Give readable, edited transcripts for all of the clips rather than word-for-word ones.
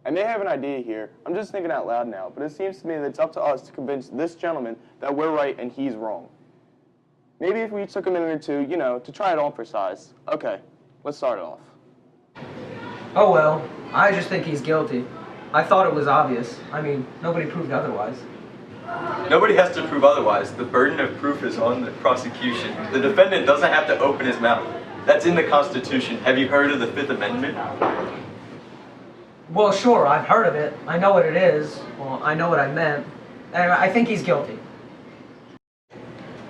I may have an idea here. I'm just thinking out loud now, but it seems to me that it's up to us to convince this gentleman that we're right and he's wrong. Maybe if we took a minute or two, to try it on for size. Okay, let's start it off. Oh well, I just think he's guilty. I thought it was obvious. I mean, nobody proved otherwise. Nobody has to prove otherwise. The burden of proof is on the prosecution. The defendant doesn't have to open his mouth. That's in the Constitution. Have you heard of the Fifth Amendment? Well, sure, I've heard of it. I know what it is. Well, I know what I meant. I think he's guilty.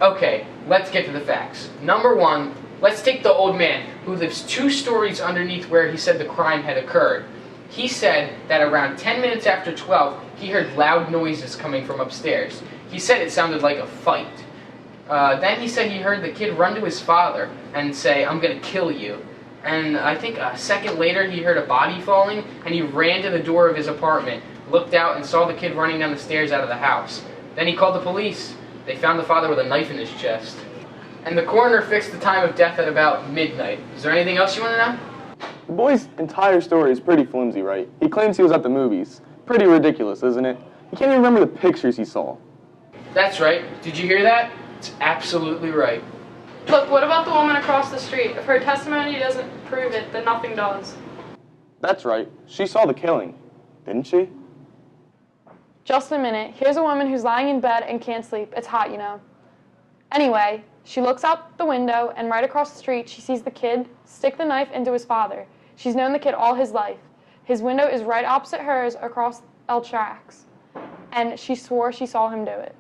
Okay, let's get to the facts. Number one, let's take the old man who lives 2 stories underneath where he said the crime had occurred. He said that around 10 minutes after 12, he heard loud noises coming from upstairs. He said it sounded like a fight. Then he said he heard the kid run to his father and say, "I'm gonna kill you." And I think a second later he heard a body falling and he ran to the door of his apartment, looked out and saw the kid running down the stairs out of the house. Then he called the police. They found the father with a knife in his chest. And the coroner fixed the time of death at about midnight. Is there anything else you want to know? The boy's entire story is pretty flimsy, right? He claims he was at the movies. Pretty ridiculous, isn't it? He can't even remember the pictures he saw. That's right. Did you hear that? It's absolutely right. Look, what about the woman across the street? If her testimony doesn't prove it, then nothing does. That's right. She saw the killing, didn't she? Just a minute. Here's a woman who's lying in bed and can't sleep. It's hot, Anyway, she looks out the window, and right across the street, she sees the kid stick the knife into his father. She's known the kid all his life. His window is right opposite hers across L tracks, and she swore she saw him do it.